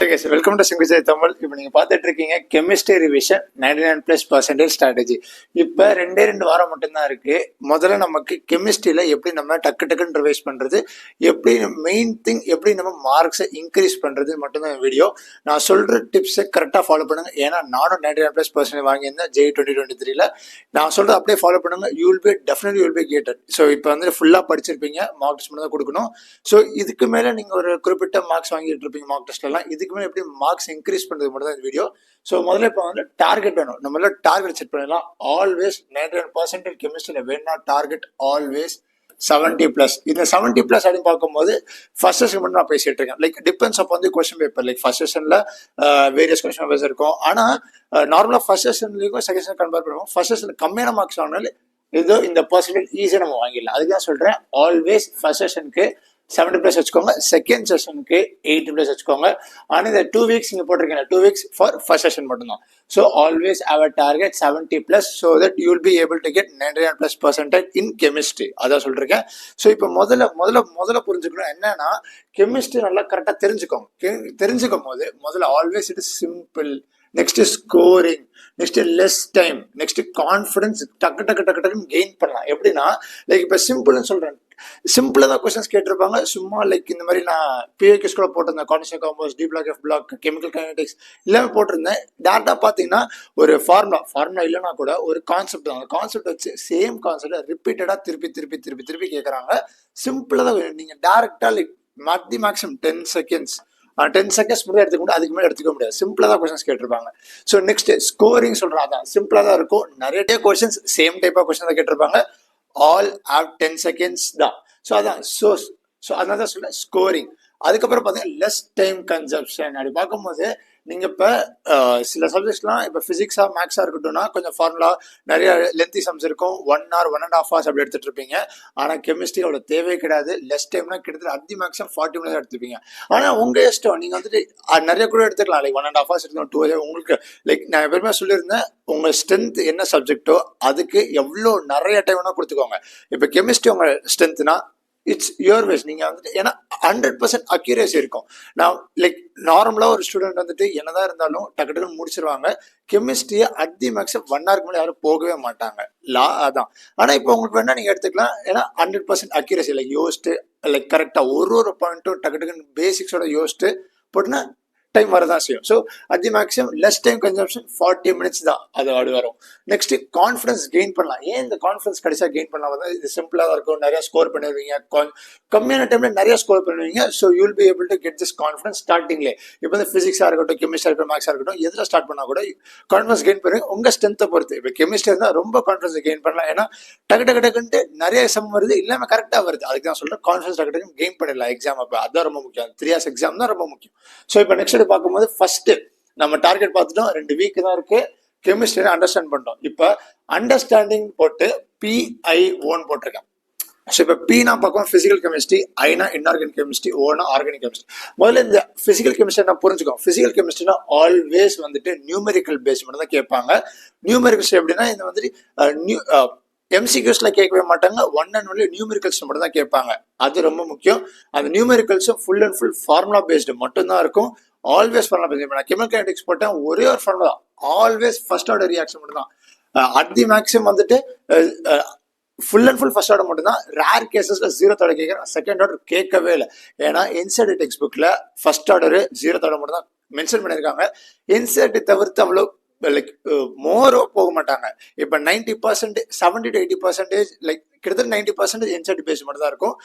Okay, so welcome to Singular Tamil. இப்போ நீங்க பார்த்துட்டு இருக்கீங்க கெமிஸ்ட்ரி ரிவிஷன் 99+% ஸ்ட்ராட்டஜி. இப்போ ரெண்டு வாரம் மட்டும்தான் இருக்கு. முதல்ல நமக்கு கெமிஸ்ட்ரியில எப்படி நம்ம டக்குன்னு ரிவைஸ் பண்றது, எப்படி மெயின் திங் எப்படி நம்ம மார்க்ஸை இன்க்ரீஸ் பண்றது மட்டும்தான் வீடியோ. நான் சொல்ற டிப்ஸை கரெக்டாக ஃபாலோ பண்ணுங்க. ஏன்னா நானும் 99+% வாங்கியிருந்தேன் JEE 2023ல. நான் சொல்றது அப்படியே ஃபாலோ பண்ணுங்க. You will B gated. So இப்போ வந்து ஃபுல்லாக படிச்சிருப்பீங்க, மார்க் டெஸ்ட் மட்டும் தான் கொடுக்கணும். ஸோ இதுக்கு மேலே நீங்கள் ஒரு குறிப்பிட்ட மார்க்ஸ் வாங்கிட்டு இருப்பீங்க மார்க் டெஸ்ட்லாம். இதுக்கு மேலே எப்படி மார்க்ஸ் இன்க்ரீஸ் பண்றது மட்டும் தான் இந்த வீடியோ. ஸோ முதல்ல இப்போ வந்து டார்கெட் வேணும். நம்மள டார்கெட் செட் பண்ணலாம். ஆல்வேஸ் 99% கெமிஸ்ட்ரியில் வேணும்னா டார்கெட் ஆல்வேஸ் 70+. இந்த 70+ அப்படின்னு பார்க்கும்போது ஃபர்ஸ்ட் செஷன் மட்டும் நான் பேசிட்டு இருக்கேன். லைக் டிபெண்ட்ஸ் அப்போ வந்து கொஸ்டின் பேப்பர். லைக் ஃபர்ஸ்ட் செஷன்ல வேரியஸ் கொஸ்டின் பேப்பர்ஸ் இருக்கும். ஆனால் நார்மலாக ஃபர்ஸ்ட் செஷன்லையும் செகண்ட் செஷன் கம்பேர் பண்ணுவோம். ஃபர்ஸ்ட் செஷன் கம்மியான மார்க்ஸ் வாங்கினாலும் ஏதோ இந்த பர்சன்டேஜ் ஈஸியாக நம்ம வாங்கிடலாம். அதுக்கு தான் சொல்றேன், ஆல்வேஸ் ஃபர்ஸ்ட் செஷனுக்கு 70+ வச்சுக்கோங்க, செகண்ட் செஷனுக்கு 80+ வச்சுக்கோங்க. ஆனால் இந்த 2 வீக்ஸ் நீங்கள் போட்டிருக்கீங்க, 2 வீக்ஸ் ஃபார் ஃபர்ஸ்ட் செஷன் மட்டும்தான். So always our target 70+, so that you will be able to get 99+% in chemistry. அதான் சொல்லிருக்கேன். ஸோ இப்போ முதல்ல புரிஞ்சுக்கணும் என்னன்னா, கெமிஸ்ட்ரி நல்லா கரெக்டாக தெரிஞ்சுக்கும் போது முதல்ல always it is simple. Next scoring, next less time, next confidence டக்குன்னு கெயின் பண்ணலாம். எப்படின்னா லைக் இப்போ சிம்பிள்னு சொல்றேன், சிம்பிளா தான் கொஸ்டின்ஸ் கேட்டிருப்பாங்க. சும்மா லைக் இந்த மாதிரி நான் பிஏகேஸ் கூட போட்டிருந்தேன், constant compounds, D block, F block, chemical kinetics எல்லாமே போட்டிருந்தேன். டேரக்டா பாத்தீங்கன்னா ஒரு ஃபார்முலா இல்லைன்னா கூட ஒரு கான்செப்ட் தான். அந்த கான்செப்ட் வச்சு சேம் கான்செப்ட் ரிப்பீட்டடா திருப்பி கேட்கறாங்க. சிம்பிளா தான். நீங்க டேரக்டா லைக் மேக்ஸிமம் 10 செகண்ட்ஸ் மட்டும் எடுத்துக்க முடியாது, அதுக்கு மேலே எடுத்துக்க முடியாது. சிம்பிளா தான் கொஸ்டின்ஸ் கேட்டிருப்பாங்க. ஸோ நெக்ஸ்ட் ஸ்கோரிங் சொல்றேன், அதான் சிம்பிளா தான் இருக்கும். நிறைய questions same type of question தான் கேட்டிருப்பாங்க. ஆல் ஹேவ் 10 செகண்ட்ஸ் தான். ஸோ அதான் அதனால தான் சொல்ல ஸ்கோரிங். அதுக்கப்புறம் பார்த்தீங்கன்னா லெஸ் டைம் கன்சப்ஷன். அப்படி பார்க்கும்போது நீங்க இப்போ சில சப்ஜெக்ட்ஸ்லாம் இப்போ பிசிக்ஸா மேக்ஸா இருக்கட்டும்னா கொஞ்சம் ஃபார்முலா நிறைய லென்த்தி சம்ஸ் இருக்கும், 1 hour 1.5 hours அப்படி எடுத்துட்டு இருப்பீங்க. ஆனால் கெமிஸ்ட்ரி அவ்வளோ தேவையே கிடையாது. லெஸ் டைம்னா கிட்டத்தட்ட அதி மேக்ஸிமம் 40 minutes எடுத்துப்பீங்க. ஆனால் உங்க இஷ்டம், நீங்க வந்துட்டு நிறைய கூட எடுத்துக்கலாம். லைக் 1.5 hours எடுத்துக்கணும், 2 hours. உங்களுக்கு லைக் நான் எப்பவுமே சொல்லியிருந்தேன், உங்க ஸ்ட்ரென்த் என்ன சப்ஜெக்டோ அதுக்கு எவ்வளோ நிறைய டைம் வேணா கொடுத்துக்கோங்க. இப்போ கெமிஸ்ட்ரி உங்க ஸ்ட்ரென்த்னா இட்ஸ் யுவர் வேஸ். நீங்க வந்துட்டு ஏன்னா 100% அக்யூரேசி இருக்கும். நான் லைக் நார்மலா ஒரு ஸ்டூடெண்ட் வந்துட்டு என்னதான் இருந்தாலும் டக்குன்னு முடிச்சிருவாங்க. கெமிஸ்ட்ரியை அட் மேக்ஸிமம் 1 hour மேலே யாரும் போகவே மாட்டாங்க. அதான். ஆனா இப்போ உங்களுக்கு வேணா நீங்க எடுத்துக்கலாம். ஏன்னா 100% அக்யூரேசி. லைக் யோசிச்சு லைக் கரெக்டா ஒரு பாயிண்ட்டும் டக்குன்னு பேசிக்ஸோட யோசிச்சு போட்டுன்னா டைம் வரதான் செய்யும். So at maximum less time consumption 40 minutes தான் அது அப்படி வரும். நெக்ஸ்ட் கான்ஃபிடன்ஸ் கெயின் பண்ணலாம். ஏன் இந்த கான்ஃபிடன்ஸ் கடைசியாக கெயின் பண்ணலாம் வந்து இது சிம்பிளாக தான் இருக்கும். நிறைய ஸ்கோர் பண்ணுவீங்க, கம்மியான டைம்ல நிறைய ஸ்கோர் பண்ணுவீங்க. So you will be able to get this confidence ஸ்டார்டிங்லேயே. இப்போ வந்து பிசிக்ஸாக இருக்கட்டும், கெமிஸ்ட்ரியாக இருக்கட்டும், மேக்ஸாக இருக்கட்டும், எதில் ஸ்டார்ட் பண்ணால் கூட கான்ஃபிடன்ஸ் கெயின் பண்ணுவீங்க உங்க ஸ்ட்ரென்த்தை பொறுத்து. இப்போ கெமிஸ்ட்ரி இருந்தால் ரொம்ப கான்ஃபிடன்ஸ் கெயின் பண்ணலாம். ஏன்னா டக்குன்ட்டு நிறைய சம் வருது, இல்லாமல் கரெக்டாக வருது. அதுக்கு தான் சொல்றேன், கான்ஃபிடன்ஸ் டக்குன்னு கெயின் பண்ணிடலாம் எக்ஸாம் அப்போ. அதுதான் ரொம்ப முக்கியம். 3 hours எக்ஸாம் தான் ரொம்ப முக்கியம். ஸோ இப்போ நெக்ஸ்ட் பார்க்கும்போது ஃபர்ஸ்ட் நம்ம டார்கெட் பார்த்துட்டோம். 2 வீக் தான் இருக்கு. கெமிஸ்ட்ரி அண்டர்ஸ்டாண்ட் பண்ணிட்டோம். இப்போ அண்டர்ஸ்டாண்டிங் போட்டு PI1 போட்டிருக்கேன். ஸோ இப்போ P பார்க்கும் physical chemistry, Aina inorganic chemistry, ஓனா ஆர்கானிக் கெமிஸ்ட்ரி. முதல்ல இந்த பிசிக்கல் கெமிஸ்ட்ரி நான் புரிஞ்சுக்கோம். பிசிக்கல் கெமிஸ்ட்ரினா ஆல்வேஸ் வந்துட்டு நியூமெரிக்கல் பேஸ் மட்டும் தான் கேட்பாங்க. நியூமெரிக்கல்ஸ் எப்படின்னா இந்த வந்துட்டு MCQஸ்ல கேட்கவே மாட்டாங்க. 1 and only நியூமெரிக்கல்ஸ் மட்டும் தான் கேட்பாங்க. அது ரொம்ப முக்கியம். அந்த நியூமெரிக்கல்ஸும் full and full formula based மட்டும் தான் இருக்கும். Always formula based. நான் கெமிக்கல் கைனடிக்ஸ் போட்டேன், ஒரே ஒரு ஃபார்முலா தான். ஆல்வேஸ் ஃபர்ஸ்ட் ஆர்டர் ரியாக்ஷன் மட்டும் தான். அட் மேக்ஸிமம் வந்துட்டு full and full first order மட்டும் தான். ரேர் கேசஸ்ல 0th order கேட்கறேன், செகண்ட் ஆர்டர் கேட்கவே இல்லை. ஏன்னா என்சிஆர்டி டெக்ஸ்ட் புக்ல ஃபர்ஸ்ட் ஆர்டர் 0th order மட்டும் தான் மென்ஷன் பண்ணியிருக்காங்க. என்சிஆர்டி தவிர்த்து அவ்வளோ லைக் மோரோ போக மாட்டாங்க. இப்போ 90% 70 to 80% லைக் கிட்டத்தட்ட 90% என்சிஆர்டி பேஸ் மட்டும் தான் இருக்கும்.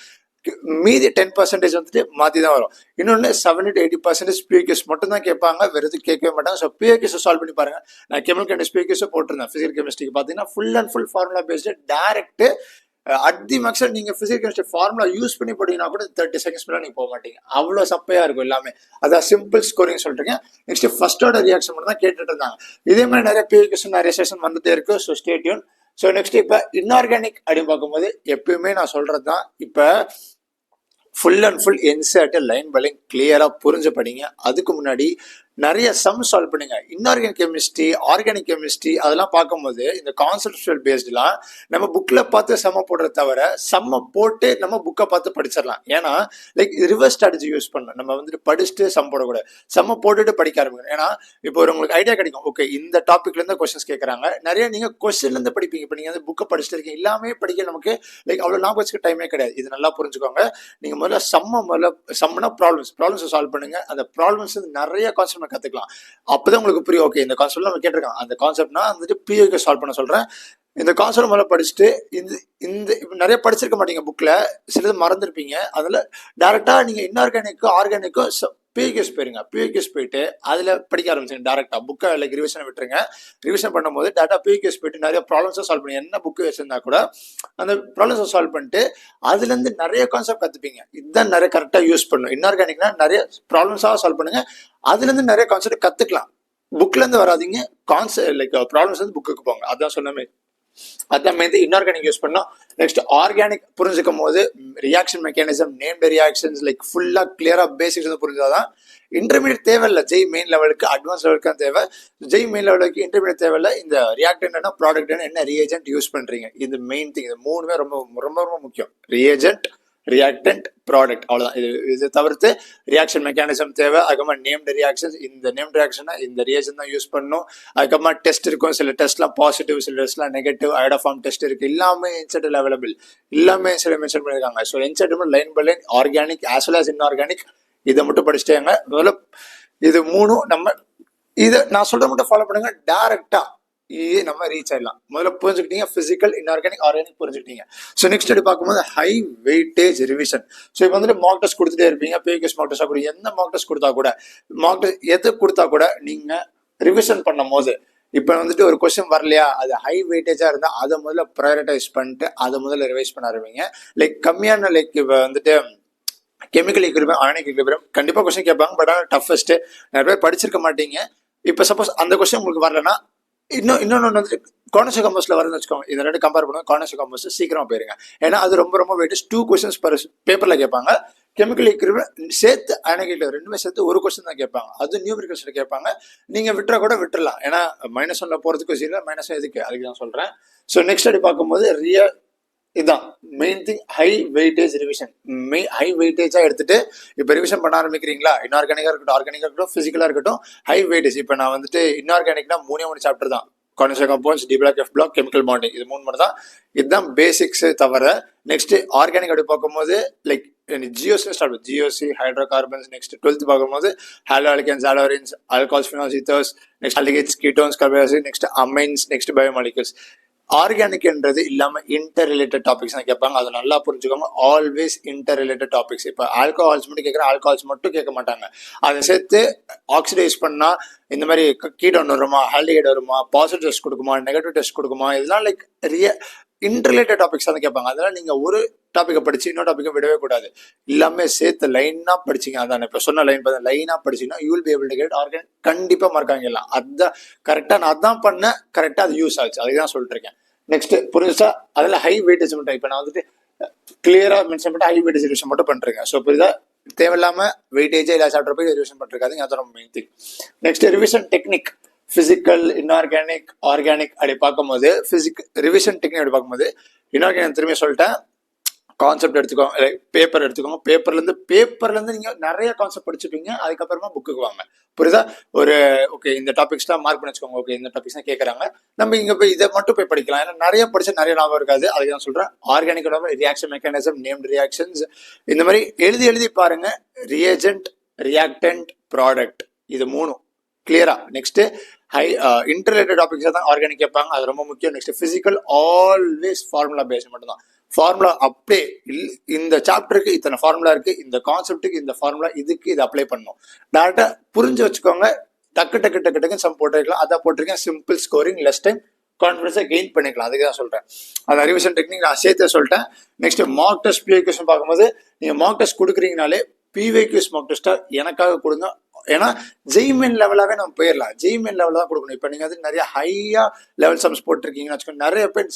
மீதி 10% வந்துட்டு மாற்றி தான் வரும். இன்னொன்று 70 to 80% பிஏகேஸ் மட்டும் தான் கேட்பாங்க, வேற எதுவும் கேட்கவே மாட்டாங்க. ஸோ பிஏகேஸ் சால்வ் பண்ணி பாருங்க. நான் கெமிக்கல் கைனடிக்ஸ் பிஏகேஸும் போட்டிருந்தேன். பிசிக்கல் கெமிஸ்ட்ரிக்கு பார்த்தீங்கன்னா full and full formula based direct. At maximum நீங்க பிசிக்கல் கெமிஸ்ட்ரி ஃபார்முலா யூஸ் பண்ணி போட்டீங்கன்னா கூட 30 seconds மேலே நீங்க போக மாட்டீங்க. அவ்வளோ சப்பையா இருக்கும் எல்லாமே. அதான் சிம்பிள் ஸ்கோரிங் சொல்றீங்க. நெக்ஸ்ட் ஃபர்ஸ்ட் ஆர்டர் ரியாக்ஷன் மட்டும் தான் கேட்டுட்டு இருந்தாங்க. இதே மாதிரி நிறைய பிஏகேஸ் நிறைய செஷன் வந்துட்டே இருக்கு. So stay tune. So next இப்போ இன்ஆர்கானிக் அப்படின்னு பார்க்கும்போது எப்பயுமே நான் சொல்றது தான், இப்போ full and full NCERT line by line கிளியரா புரிஞ்சு படிங்க. அதுக்கு முன்னாடி நிறைய சம் சால்வ் பண்ணுங்க. இன்ஆர்கானிக் கெமிஸ்ட்ரி, ஆர்கானிக் கெமிஸ்ட்ரி அதெல்லாம் பார்க்கும்போது இந்த கான்செப்டுவல் பேஸ்டுலாம் நம்ம புக்ல பார்த்து சம்ம போடுறத தவிர சம்ம போட்டு நம்ம புக்கை பார்த்து படிச்சிடலாம். ஏன்னா லைக் ரிவர்ஸ் ஸ்ட்ராட்டஜி யூஸ் பண்ணணும். நம்ம வந்துட்டு படிச்சுட்டு சம் போடக்கூடாது, சம்ம போட்டுட்டு படிக்க ஆரம்பிக்கணும். ஏன்னா இப்போ உங்களுக்கு ஐடியா கிடைக்கும், ஓகே இந்த டாபிக்ல இருந்து கொஸ்டின்ஸ் கேட்கறாங்க, நிறைய நீங்க கொஸ்டின்ல இருந்து படிப்பீங்க. இப்போ நீங்க வந்து புக்கை படிச்சுட்டு இருக்கீங்க, எல்லாமே படிக்க நமக்கு லைக் அவ்வளவு ஞாபகம் வச்சுக்க டைமே கிடையாது. இது நல்லா புரிஞ்சுக்கோங்க. நீங்க முதல்ல சம்மனா ப்ராப்ளம்ஸ் சால்வ் பண்ணுங்க. அந்த ப்ராப்ளம்ஸ் நிறைய கான்செப்ட் கத்துக்கலாம். அப்பதான் உங்களுக்கு புரியும், ஓகே இந்த கான்செப்ட் நம்ம கேட்டிருக்காங்க, அந்த கான்செப்ட்னா வந்துட்டு பிஓக்கு சால்வ் பண்ண சொல்றேன். இந்த கான்செப்ட் முதல்ல படிச்சுட்டு இந்த நிறைய படிச்சிருக்க மாட்டீங்க, புக்ல சிலது மறந்துருப்பீங்க. அதுல டைரக்டா நீங்க இன்ஆர்கானிக்கும் ஆர்கானிக்கும் பியூஎஸ் போயிருங்க. பியூஎஸ் போயிட்டு அதுல படிக்க ஆரம்பிச்சுங்க. டேரக்டா புக்கை லைக் ரிவிஷன் விட்டுருங்க. ரிவிஷன் பண்ணும்போது டேரக்டா பியூஎஸ் போயிட்டு நிறைய ப்ராப்ளம்ஸை சால்வ் பண்ணி, என்ன புக்கு வச்சிருந்தா கூட அந்த ப்ராப்ளம்ஸை சால்வ் பண்ணிட்டு அதுல இருந்து நிறைய கான்செப்ட் கத்துப்பீங்க. இதுதான் நிறைய கரெக்டா யூஸ் பண்ணும். இன்ஆர்கானிக்னா நிறைய ப்ராப்ளம்ஸாக சால்வ் பண்ணுங்க, அதுல இருந்து நிறைய கான்செப்ட் கத்துக்கலாம். புக்ல இருந்து வராதிங்க, கான்செப்ட் லைக் ப்ராப்ளம்ஸ் வந்து புக்குக்கு போங்க. அதான் சொன்னமே, அதான் வந்து இன்ஆர்கானிக் யூஸ் பண்ணோம். நெக்ஸ்ட் ஆர்கானிக் புரிஞ்சுக்கும் போது reaction mechanism, named reactions like ஃபுல்லா கிளியரா பேசிக்ஸ் வந்து புரிஞ்சாதான். இன்டர்மீடியட் தேவையில்லை, ஜெய் மெயின் லெவலுக்கு அட்வான்ஸ் லெவலுக்கு தான் தேவை. ஜெய் மெயின் லெவலுக்கு இன்டர்மீடியட் தேவையில்லை. இந்த ரியாக்டன்ட் என்ன, ப்ராடக்ட் என்ன ரியேஜென்ட் யூஸ் பண்றீங்க, இது மெயின் திங். இது மூணுமே ரொம்ப ரொம்ப ரொம்ப முக்கியம். ரியேஜென்ட், ரியாக்டன்ட், ப்ராடக்ட், அவ்வளவுதான். இது தவிர்த்து ரியாக்ஷன் மெக்கானிசம் தேவை. அதுக்கப்புறமா நேம்டு ரியாக்ஷன்ஸ், இந்த நேம்டு ரியாக்ஷனா இந்த ரியாக்ஷன் தான் யூஸ் பண்ணணும். அதுக்கப்புறமா டெஸ்ட் இருக்கும், சில டெஸ்ட்லாம் பாசிட்டிவ், சில டெஸ்ட்லாம் நெகட்டிவ், ஐடோஃபார்ம் டெஸ்ட் இருக்கு. எல்லாமே இன்செட்டில் அவைலபிள், எல்லாமே சில மென்ஷன் பண்ணியிருக்காங்க. ஸோ இன்செட்டில் line by line organic as well as inorganic இதை மட்டும் படிச்சுட்டேங்க. முதல்ல இது மூணும் நம்ம இதை நான் சொல்ற மட்டும் ஃபாலோ பண்ணுங்க, டைரக்டா இது நம்ம ரீச் ஆயிடலாம். முதல்ல புரிஞ்சுக்கிட்டீங்க, பிசிக்கல், இன்ஆர்கானிக், ஆர்கானிக் புரிஞ்சுக்கிட்டீங்க. ஸோ நெக்ஸ்ட் ஸ்டடி பார்க்கும்போது ஹை வெயிட்டேஜ் ரிவிஷன். ஸோ இப்போ வந்துட்டு மார்க் டெஸ்ட் கொடுத்துட்டே இருப்பீங்க, பிகேஎஸ் மார்க் டெஸ்ட் கூட, எந்த மார்க் டெஸ்ட் கொடுத்தா கூட, மார்க் டெஸ்ட் எது கொடுத்தா கூட நீங்க ரிவிஷன் பண்ணும் போது இப்போ வந்துட்டு ஒரு கொஸ்டின் வரலையா, அது ஹை வெயிட்டேஜா இருந்தா அதை முதல்ல ப்ரையாரிட்டைஸ் பண்ணிட்டு அதை முதல்ல ரிவைஸ் பண்ண ஆரம்பிங்க. லைக் கம்மியான லைக் இப்போ வந்துட்டு கெமிக்கல் ஈக்குவலிபிரியம், ஆர்கானிக் ஈக்குவலிபிரியம் கண்டிப்பா கொஸ்டின் கேட்பாங்க. பட் ஆனால் டஃபஸ்ட் நிறைய பேர் படிச்சிருக்க மாட்டீங்க. இப்போ சப்போஸ் அந்த கொஸ்டின் உங்களுக்கு வரலன்னா இன்னொன்று வந்துட்டு கார்னர்ஸ் காம்பஸ்ல வருதுன்னு வச்சுக்கோங்க. இந்த ரெண்டு கம்பேர் பண்ணுங்க. கார்னர்ஸ் காம்பஸ் சீக்கிரமா போயிருங்க, ஏன்னா அது ரொம்ப ரொம்ப வெயிட். 2 கொஸ்டின்ஸ் பர் பேப்பர்ல கேட்பாங்க. கெமிக்கல் ஈக்குவலிபிரியம் சேர்த்து ஆர்கானிக் ரெண்டுமே சேர்த்து ஒரு கொஸ்டின் தான் கேட்பாங்க. அது நியூமெரிக்கல்ஸ்ல கேட்பாங்க. நீங்க விட்டுற கூட விட்டுறலாம், ஏன்னா -1 போறதுக்கு இல்லை, -1 எதுக்கு, அதுக்கு தான் சொல்றேன். ஸோ நெக்ஸ்ட் ஸ்டடி பார்க்கும்போது இதான் main thing, high weightage revision. High வெயிட்டேஜா எடுத்துட்டு இப்போ ரிவிஷன் பண்ண ஆரம்பிக்கிறீங்களா, இன்ஆர்கானிக்கா இருக்கட்டும், ஆர்கானிக்கா இருக்கட்டும், பிசிக்கலா இருக்கட்டும், ஹை வெயிட்டேஜ். இப்போ நான் வந்துட்டு இன்ஆர்கானிக்னா 3 சாப்டர் தான், corners compounds, D block, F block, chemical bonding, இது 3 மட்டும் தான். இதுதான் பேசிக்ஸ் தவிர. நெக்ஸ்ட் ஆர்கானிக் அப்படி பார்க்கும்போது like GOC start, GOC, hydrocarbons. Next 12th பார்க்கும்போது haloalkanes, haloarenes, alcohols, phenols, ethers, next aldehydes, ketones, carbohydrates, next amines, next biomolecules. ஆர்கானிக்ன்றது இல்லாம இன்டர் ரிலேட்டட் டாபிக்ஸ் தான் கேட்பாங்க, அதை நல்லா புரிஞ்சுக்கோங்க. Always interrelated topics. இப்போ ஆல்கஹால்ஸ் மட்டும் கேட்குறேன், ஆல்கஹால்ஸ் மட்டும் கேட்க மாட்டாங்க. அதை சேர்த்து ஆக்சிடைஸ் பண்ணா இந்த மாதிரி கீட்டோன் வருமா, ஆல்டிகைட் வருமா, பாசிட்டிவ் டெஸ்ட் கொடுக்குமா, நெகட்டிவ் டெஸ்ட் கொடுக்குமா, இதெல்லாம் லைக் இன்டர்ரிலேட்டட் டாபிக்ஸ் தான் கேட்பாங்க. அதனால நீங்க ஒரு டாபிக்கை படிச்சு இன்னொரு டாபிக்கை விடவே கூடாது, எல்லாமே சேர்த்து லைனா படிச்சிங்க. அதான் இப்போ சொன்ன லைனா படிச்சிங்கன்னா you will be able to get organic. கண்டிப்பா மார்க்காங்க எல்லாம். அதான் கரெக்டா, நான் அதான் பண்ணேன், கரெக்டா அது யூஸ் ஆச்சு, அதுக்கு தான் சொல்லிட்டு இருக்கேன். நெக்ஸ்ட் புரிஞ்சா, அதில் ஹை வெயிட்டேஜ் மட்டும் இப்போ நான் வந்துட்டு கிளியரா மென்ஷன் பண்ணிட்டு ஹை வெயிட்டேஜ் ரிவிஷன் மட்டும் பண்ணிருக்கேன். ஸோ புரியுதா, தேவையில்லாம வெயிட்டேஜே எல்லா சாப்டர் போய் ரிவிஷன் பண்ணிருக்காதுங்க, அதான் ரொம்ப main thing. Next revision technique, physical, inorganic, organic அப்படி பார்க்கும்போது ரிவிஷன் டெக்னிக் அப்படி பார்க்கும்போது இன்ஆர்கானிக் திரும்பி சொல்லிட்டேன். கான்செப்ட் எடுத்துக்கோங்க, பேப்பர் எடுத்துக்கோங்க. பேப்பர்ல இருந்து நீங்க நிறைய கான்செப்ட் படிச்சுப்பீங்க. அதுக்கப்புறமா புக்குக்கு வாங்க. புரியுதா, ஒரு ஓகே இந்த டாபிக்ஸ்லாம் மார்க் பண்ணி வச்சுக்கோங்க. ஓகே இந்த டாபிக்ஸ் தான் கேட்கறாங்க, நம்ம இங்க போய் இதை மட்டும் போய் படிக்கலாம், ஏன்னா நிறைய படிச்சா நிறைய ஞாபகம் இருக்காது. அதுக்கு தான் சொல்றேன். ஆர்கானிக்கோட ரியாக்ஷன் மெக்கானிசம், நேம்டு ரியாக்ஷன்ஸ், இந்த மாதிரி எழுதி பாருங்க. ரியேஜென்ட், ரியாக்டன்ட், ப்ராடக்ட், இது 3 கிளியரா. நெக்ஸ்ட் ஹை இன்டர்ரிலேட்டட் டாபிக்ஸ் தான் ஆர்கானிக் கேட்பாங்க, அது ரொம்ப முக்கியம். Next physical, always formula paste மட்டும் தான். ஃபார்முலா அப்படியே இந்த சாப்டருக்கு இத்தனை ஃபார்முலா இருக்கு, இந்த கான்செப்டுக்கு இந்த ஃபார்முலா, இதுக்கு இது அப்ளை பண்ணும். டேரக்டா புரிஞ்சு வச்சுக்கோங்க. டக்கு சம் போட்டிருக்கலாம், அதான் போட்டிருக்கேன். சிம்பிள் ஸ்கோரிங், லெஸ் டைம், கான்ஃபிடன்ஸை கெயின் பண்ணிக்கலாம். அதுக்கு தான் சொல்றேன். அந்த ரிவிஷன் டெக்னிக் நான் சேர்த்து சொல்லிட்டேன். நெக்ஸ்ட் மார்க் டெஸ்ட், பிஏக்யூஸ் பார்க்கும்போது நீங்க மார்க் டெஸ்ட் கொடுக்குறீங்கனாலே பிவேக்யூஸ் மார்க் டெஸ்ட்டா எனக்காக கொடுங்க. ஏன்னா ஜெய்மெயின் லெவலாவே நம்ம போயிடலாம், ஜெய்மெயின் லெவலில் தான் கொடுக்கணும். இப்போ நீங்க வந்து நிறைய ஹையா லெவல் சம்ஸ் போட்டிருக்கீங்கன்னு வச்சுக்கோங்க, நிறைய பேர்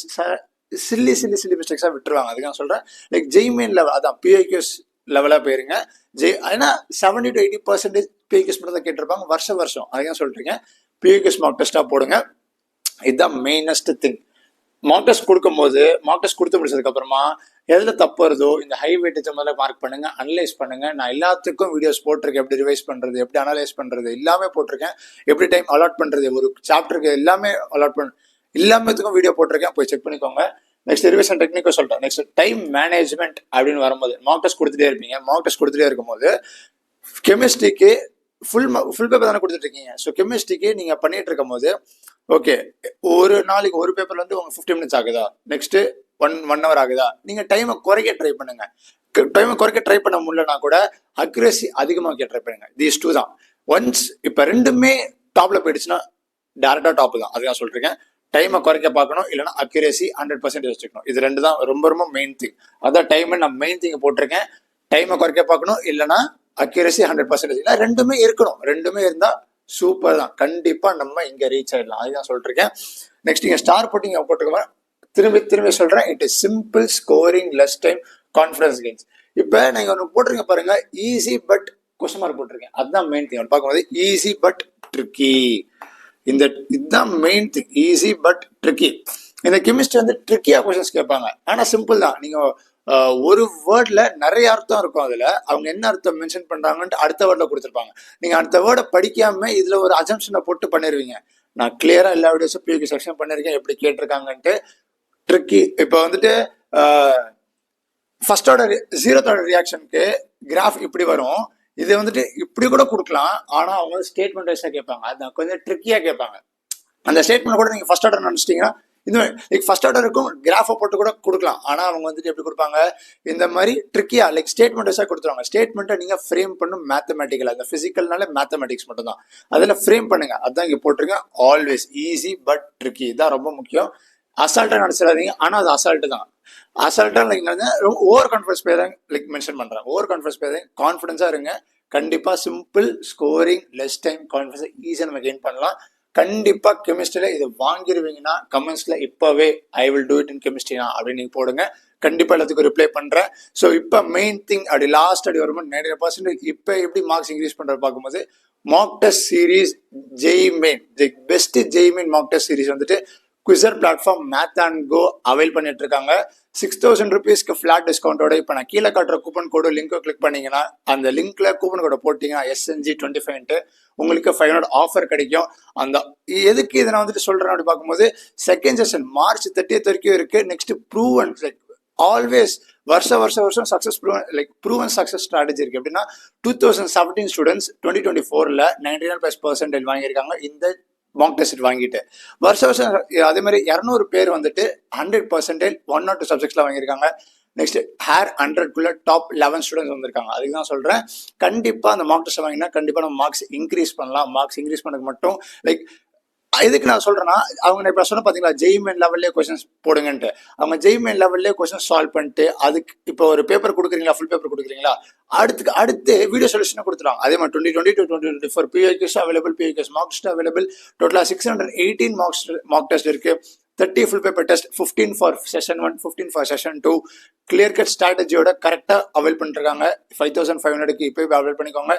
சில்லி மிஸ்டேக்ஸா விட்டுருவாங்க. அதுக்கு நான் சொல்றேன், லைக் ஜெய்மெயின் லெவல், அதான் பிஐக்யூஸ் லெவலா போயிருங்க. ஏன்னா 70 to 80% பியூஎஸ் மட்டும் தான் கேட்டிருப்பாங்க வருஷம். அதையும் சொல்றீங்க பியூஎஸ் மார்க் டெஸ்டா போடுங்க. இதுதான் மெயினஸ்ட் திங். மார்க் டெஸ்ட் கொடுக்கும்போது மார்க் டெஸ்ட் கொடுத்து முடிச்சதுக்கு அப்புறமா எதுல தப்பு வருதோ இந்த ஹை வெயிட்டேஜ் முதல்ல மார்க் பண்ணுங்க, அனலைஸ் பண்ணுங்க. நான் எல்லாத்துக்கும் வீடியோஸ் போட்டிருக்கேன், எப்படி ரிவைஸ் பண்றது, எப்படி அனலைஸ் பண்றது எல்லாமே போட்டிருக்கேன். எப்படி டைம் அலாட் பண்றது, ஒரு சாப்டருக்கு எல்லாமே அலாட் பண்ண எல்லாமேத்துக்கும் வீடியோ போட்டிருக்கேன், போய் செக் பண்ணிக்கோங்க. நெக்ஸ்ட் ரிவிஷன் டெக்னிக்கும் சொல்றேன். நெக்ஸ்ட் டைம் மேனேஜ்மெண்ட் அப்படின்னு வரும்போது மார்க் டெஸ்ட் கொடுத்துட்டே இருப்பீங்க. மார்க் டெஸ்ட் கொடுத்துட்டே இருக்கும்போது கெமிஸ்ட்ரிக்கு ஃபுல் பேப்பர் தானே கொடுத்துட்டு இருக்கீங்க. ஸோ கெமிஸ்ட்ரிக்கு நீங்க பண்ணிட்டு இருக்கும் போது ஓகே ஒரு நாளைக்கு ஒரு பேப்பர்ல வந்து உங்க 50 மினிட்ஸ் ஆகுதா, நெக்ஸ்ட் ஒன் ஹவர் ஆகுதா, நீங்க டைமை குறைக்க ட்ரை பண்ணுங்க. டைமை குறைக்க ட்ரை பண்ண முடியலன்னா கூட அக்யூரசி அதிகமாக ட்ரை பண்ணுங்க. தீஸ் டூ தான். ஒன்ஸ் இப்ப ரெண்டுமே டாப்ல போயிடுச்சுன்னா டேரக்டா டாப் தான். அதுதான் சொல்றேன். டைமை குறைக்க பார்க்கணும், இல்லைன்னா அக்யூரேசி 100% வச்சுக்கணும். இது ரெண்டு தான் ரொம்ப மெயின் திங். அதான் டைம் நான் மெயின் திங் போட்டிருக்கேன். டைமை குறைக்க பார்க்கணும், இல்லைன்னா அக்யூரேசி 100%. இல்லை ரெண்டுமே இருக்கணும். ரெண்டுமே இருந்தா சூப்பர் தான். கண்டிப்பா நம்ம இங்க ரீச் ஆயிடலாம். அதுதான் சொல்றேன். நெக்ஸ்ட் நீங்க ஸ்டார் போட்டுக்க திரும்பி சொல்றேன். It is simple scoring less time confidence gains. இப்ப நீங்க ஒன்று போட்டிருக்க பாருங்க, ஈஸி பட் கொஸ்டின் மார்க் போட்டிருக்கேன். அதுதான் மெயின் திங். பார்க்கும்போது ஈஸி பட் ட்ரிக்கி, இதுதான் main thing. Easy but tricky. இந்த கெமிஸ்ட்ரி வந்து ட்ரிக்கியா கொஸ்டின்ஸ் கேட்பாங்க, ஆனா சிம்பிள் தான். நீங்க ஒரு வேர்ட்ல நிறைய அர்த்தம் இருக்கும். அதுல அவங்க என்ன அர்த்தம் மென்ஷன் பண்றாங்கன்ட்டு அடுத்த வேர்ட்ல கொடுத்துருப்பாங்க. நீங்க அடுத்த வேர்டை படிக்காம இதுல ஒரு அசம்ஷனை போட்டு பண்ணிருவீங்க. நான் கிளியரா எல்லா வீடியோஸும் பியூகி செக்ஷன் பண்ணிருக்கேன், எப்படி கேட்டிருக்காங்கன்ட்டு. ட்ரிக்கி இப்போ வந்துட்டு ஃபர்ஸ்ட் ஆர்டர் ஜீரோத் ஆர்டர் ரியாக்ஷனுக்கு கிராஃப் இப்படி வரும். இது வந்துட்டு இப்படி கூட கொடுக்கலாம், ஆனா அவங்க ஸ்டேட்மெண்ட் வைஸா கேட்பாங்க. அது கொஞ்சம் ட்ரிக்கியா கேட்பாங்க. அந்த ஸ்டேட்மெண்ட் கூட நீங்க ஃபர்ஸ்ட் ஆர்டர் நினைச்சிட்டீங்கன்னா இது ஃபர்ஸ்ட் ஆர்டருக்கும் கிராஃபை போட்டு கூட கொடுக்கலாம். ஆனா அவங்க வந்துட்டு எப்படி கொடுப்பாங்க, இந்த மாதிரி ட்ரிக்கியா லைக் ஸ்டேட்மெண்ட் வைஸா கொடுத்துருவாங்க. ஸ்டேட்மெண்ட்டை நீங்க ஃப்ரேம் பண்ணும் மேத்தமெட்டிக்கல். அந்த பிசிக்கல்னால மேத்தமெட்டிக்ஸ் மட்டும் தான். அதில் ஃப்ரேம் பண்ணுங்க. அதுதான் இங்க போட்டிருக்கேன். Always easy but tricky. இதுதான் ரொம்ப முக்கியம். அசால்ட்டா நினைச்சிடாதீங்க, ஆனா அது அசால்ட்டு தான். அசால்ட்டா லைக் ரொம்ப ஓவர் கான்ஃபிடன்ஸ் பேர் தான் லைக் மென்ஷன் பண்றேன். ஓவர் கான்ஃபிடன்ஸ் பேர் தான். கான்ஃபிடன்ஸா இருங்க. கண்டிப்பா simple scoring less time confidence ஈஸியா நம்ம கெயின் பண்ணலாம். கண்டிப்பா கெமிஸ்ட்ரியில இது வாங்கிருவீங்கன்னா கமெண்ட்ஸ்ல இப்பவே I will do it in கெமிஸ்ட்ரினா அப்படின்னு நீங்க போடுங்க. கண்டிப்பா எல்லாத்துக்கும் ரிப்ளை பண்றேன். ஸோ இப்போ மெயின் திங் அப்படி லாஸ்ட் அப்படி வரும்போது 90% இப்போ எப்படி மார்க்ஸ் இன்க்ரீஸ் பண்றது பார்க்கும்போது mock test series JEE Main best JEE Main mock test series வந்துட்டு Quizrr platform MathonGo avail பண்ணிட்டு இருக்காங்க. 6,000 rupeesக்கு ஃபிளாட் டிஸ்கவுண்டோட. இப்போ நான் கீழே காட்டுற கூப்பன் கோடு லிங்கை கிளிக் பண்ணீங்கன்னா அந்த லிங்க்ல கூப்பன் கோடை போட்டீங்கன்னா SNG25 உங்களுக்கு 500 ஆஃபர் கிடைக்கும். அந்த எதுக்கு இதை நான் வந்துட்டு சொல்றேன் அப்படி பார்க்கும்போது செகண்ட் செஷன் March 30th வரைக்கும் இருக்கு. நெக்ஸ்ட் ப்ரூவன் லைக் ஆல்வேஸ் வருஷம் சக்சஸ் ப்ரூவன் சக்சஸ் ஸ்ட்ராட்டஜி இருக்கு. எப்படின்னா 2017 ஸ்டூடெண்ட்ஸ் 2024ல 99+% வாங்கியிருக்காங்க இந்த மார்க் டெஸ்ட் வாங்கிட்டு. வருஷம் அதே மாதிரி 200 பேர் வந்துட்டு 100% 1 or 2 சப்ஜெக்ட்ஸ்ல வாங்கியிருக்காங்க. நெக்ஸ்ட் ஹேர் 100க்குள்ள டாப் 11 ஸ்டூடெண்ட்ஸ் வந்திருக்காங்க. அதுக்கு தான் சொல்றேன். கண்டிப்பா அந்த மார்க் டெஸ்ட் வாங்கினா கண்டிப்பா நம்ம மார்க்ஸ் இன்க்ரீஸ் பண்ணலாம். மார்க்ஸ் இன்க்ரீஸ் பண்ணது மட்டும் லைக் எதுக்கு நான் சொல்றேன்னா, அவங்க இப்ப சொன்ன பாத்தீங்களா ஜெய்மெயின் லெவல்லே கொஸ்டின்ஸ் போடுங்கன்ட்டு. அவங்க ஜெய்மெயின் லெவல்லே கொஸ்டின் சால்வ் பண்ணிட்டு அதுக்கு இப்போ ஒரு பேப்பர் கொடுக்குறீங்களா, ஃபுல் பேப்பர் கொடுக்குறீங்களா, அடுத்து வீடியோ சொல்யூஷன் கொடுத்துருவாங்க. அதே மாதிரி 2020 to 2024 PYQs available, PYQs mock test available. டோட்டலா 618 மார்க் டெஸ்ட் இருக்கு. 30 full paper test, 15 for session 1, 15 for session 2. Clear cut ஸ்ட்ராட்டஜியோட கரெக்டா அவைல் பண்ணிருக்காங்க. 5,500க்கு இப்போ அவைல் பண்ணிக்கோங்க.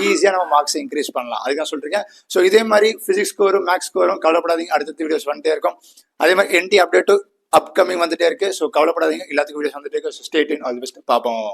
ஈஸியா நம்ம மார்க்ஸ் இன்க்ரீஸ் பண்ணலாம். அதுதான் சொல்றேன். ஸோ இதே மாதிரி பிசிக்ஸ் ஸ்கோரும் மேக்ஸ் ஸ்கோரும் கவலைப்படாதீங்க, அடுத்த வீடியோஸ் வந்துட்டே இருக்கும். அதே மாதிரி NT அப்டேட்டும் அப்கமிங் வந்துட்டே இருக்கு. ஸோ கவலைப்படாதீங்க, எல்லாத்துக்கும் வீடியோஸ் வந்துட்டே இருக்கு. Stay tune, all the best. பார்ப்போம்.